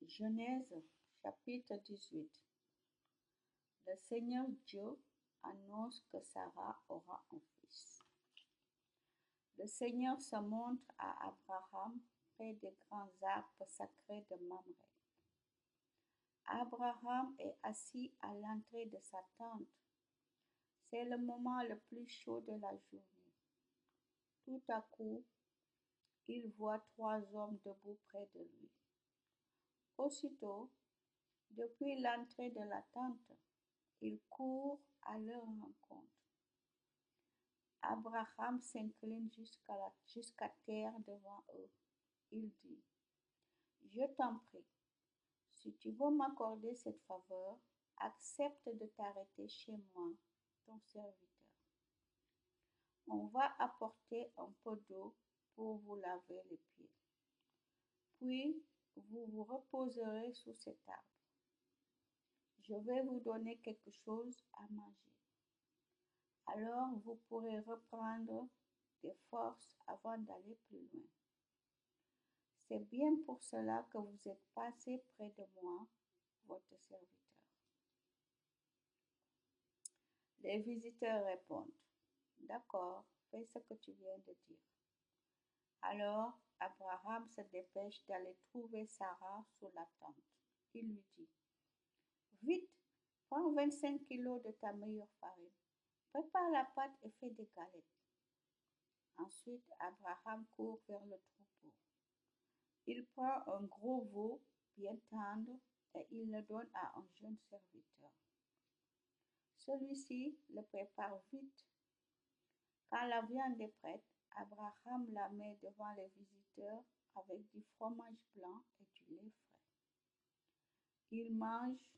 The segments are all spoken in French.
Genèse chapitre 18. Le Seigneur Dieu annonce que Sarah aura un fils. Le Seigneur se montre à Abraham près des grands arbres sacrés de Mamré. Abraham est assis à l'entrée de sa tente. C'est le moment le plus chaud de la journée. Tout à coup, il voit trois hommes debout près de lui. Aussitôt, depuis l'entrée de la tente, il court à leur rencontre. Abraham s'incline jusqu'à terre devant eux. Il dit, je t'en prie, si tu veux m'accorder cette faveur, accepte de t'arrêter chez moi, ton serviteur. On va apporter un peu d'eau pour vous laver les pieds. Puis, vous vous reposerez sous cet arbre. Je vais vous donner quelque chose à manger. Alors vous pourrez reprendre des forces avant d'aller plus loin. C'est bien pour cela que vous êtes passé près de moi, votre serviteur. Les visiteurs répondent, d'accord, fais ce que tu viens de dire. Alors Abraham se dépêche d'aller trouver Sarah sous la tente. Il lui dit, vite, prends 25 kilos de ta meilleure farine, prépare la pâte et fais des galettes. Ensuite, Abraham court vers le troupeau. Il prend un gros veau bien tendre et il le donne à un jeune serviteur. Celui-ci le prépare vite. Quand la viande est prête, Abraham la met devant les visiteurs avec du fromage blanc et du lait frais. Ils mangent.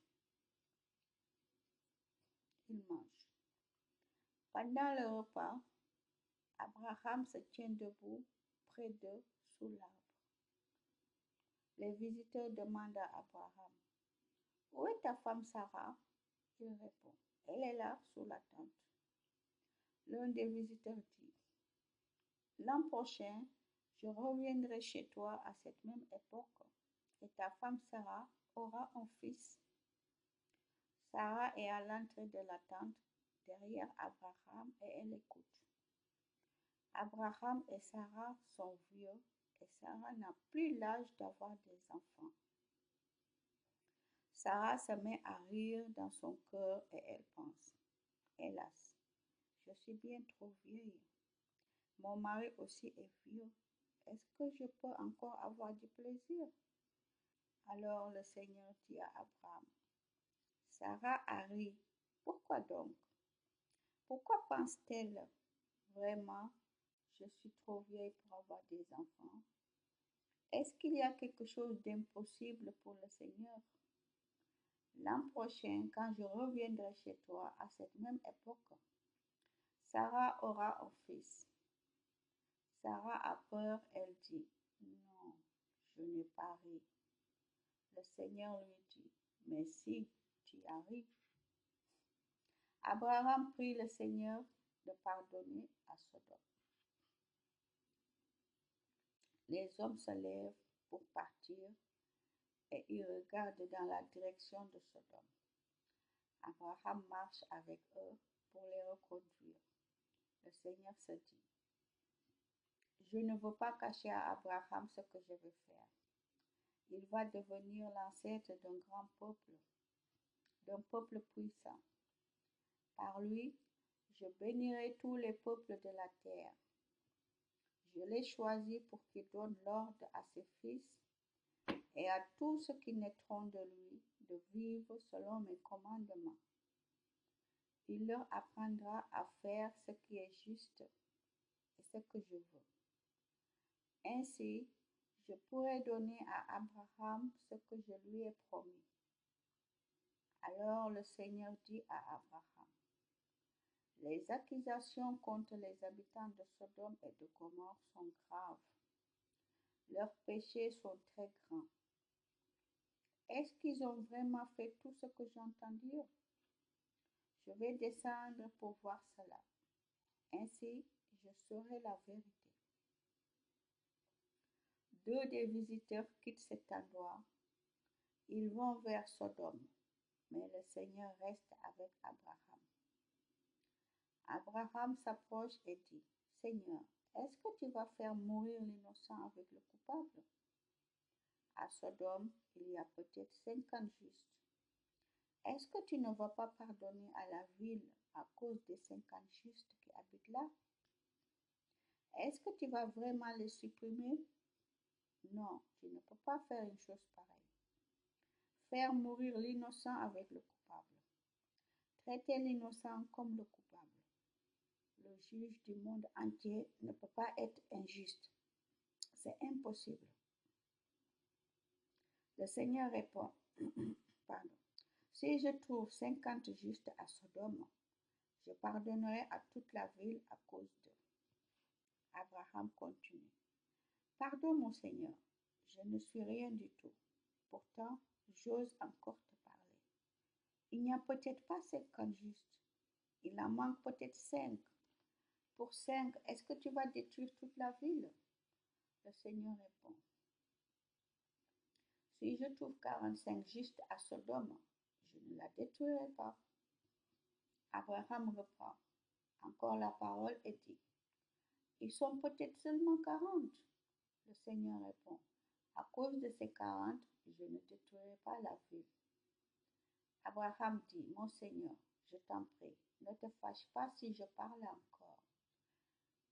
Pendant le repas, Abraham se tient debout près d'eux sous l'arbre. Les visiteurs demandent à Abraham, où est ta femme Sarah? Il répond, elle est là sous la tente. L'un des visiteurs dit, l'an prochain, je reviendrai chez toi à cette même époque et ta femme Sarah aura un fils. Sarah est à l'entrée de la tente derrière Abraham et elle écoute. Abraham et Sarah sont vieux et Sarah n'a plus l'âge d'avoir des enfants. Sarah se met à rire dans son cœur et elle pense, hélas, je suis bien trop vieille. Mon mari aussi est vieux. Est-ce que je peux encore avoir du plaisir? Alors le Seigneur dit à Abraham, Sarah a ri. Pourquoi donc? Pourquoi pense-t-elle vraiment, je suis trop vieille pour avoir des enfants? Est-ce qu'il y a quelque chose d'impossible pour le Seigneur? L'an prochain, quand je reviendrai chez toi à cette même époque, Sarah aura un fils. Sarah a peur, elle dit, non, je n'ai pas ri. Le Seigneur lui dit, mais si, tu as ri. Abraham prie le Seigneur de pardonner à Sodome. Les hommes se lèvent pour partir et ils regardent dans la direction de Sodome. Abraham marche avec eux pour les reconduire. Le Seigneur se dit, je ne veux pas cacher à Abraham ce que je vais faire. Il va devenir l'ancêtre d'un grand peuple, d'un peuple puissant. Par lui, je bénirai tous les peuples de la terre. Je l'ai choisi pour qu'il donne l'ordre à ses fils et à tous ceux qui naîtront de lui de vivre selon mes commandements. Il leur apprendra à faire ce qui est juste et ce que je veux. Ainsi, je pourrai donner à Abraham ce que je lui ai promis. Alors le Seigneur dit à Abraham, les accusations contre les habitants de Sodome et de Gomorrhe sont graves. Leurs péchés sont très grands. Est-ce qu'ils ont vraiment fait tout ce que j'entends dire? Je vais descendre pour voir cela. Ainsi, je saurai la vérité. Deux des visiteurs quittent cet endroit Ils vont vers Sodome, mais le Seigneur reste avec Abraham. Abraham s'approche et dit, Seigneur, est-ce que tu vas faire mourir l'innocent avec le coupable? À Sodome, il y a peut-être 50 justes. Est-ce que tu ne vas pas pardonner à la ville à cause des 50 justes qui habitent là? Est-ce que tu vas vraiment les supprimer? Non, tu ne peux pas faire une chose pareille. Faire mourir l'innocent avec le coupable. Traiter l'innocent comme le coupable. Le juge du monde entier ne peut pas être injuste. C'est impossible. Le Seigneur répond, pardon, si je trouve 50 justes à Sodome, je pardonnerai à toute la ville à cause d'eux. Abraham continue. Pardon, mon Seigneur, je ne suis rien du tout. Pourtant, j'ose encore te parler. Il n'y a peut-être pas 50 justes. Il en manque peut-être 5. Pour 5, est-ce que tu vas détruire toute la ville? Le Seigneur répond. Si je trouve 45 justes à Sodome, je ne la détruirai pas. Abraham reprend encore la parole et dit, ils sont peut-être seulement 40. Le Seigneur répond, à cause de ces 40, je ne détruirai pas la ville. Abraham dit, mon Seigneur, je t'en prie, ne te fâche pas si je parle encore.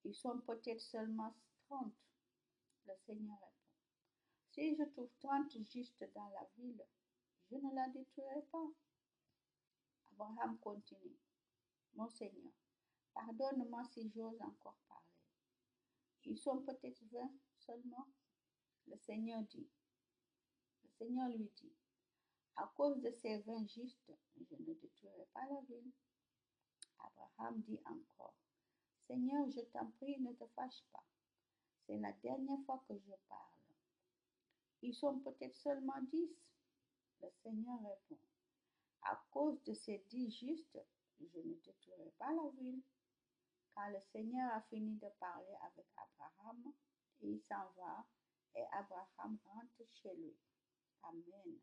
Ils sont peut-être seulement 30. Le Seigneur répond, si je trouve 30 justes dans la ville, je ne la détruirai pas. Abraham continue, mon Seigneur, pardonne-moi si j'ose encore parler. Ils sont peut-être 20 seulement. Le Seigneur lui dit, à cause de ces 20 justes, je ne détruirai pas la ville. Abraham dit encore, Seigneur, je t'en prie, ne te fâche pas. C'est la dernière fois que je parle. Ils sont peut-être seulement 10. Le Seigneur répond, à cause de ces 10 justes, je ne détruirai pas la ville. Quand le Seigneur a fini de parler avec Abraham, il s'en va et Abraham rentre chez lui. Amen.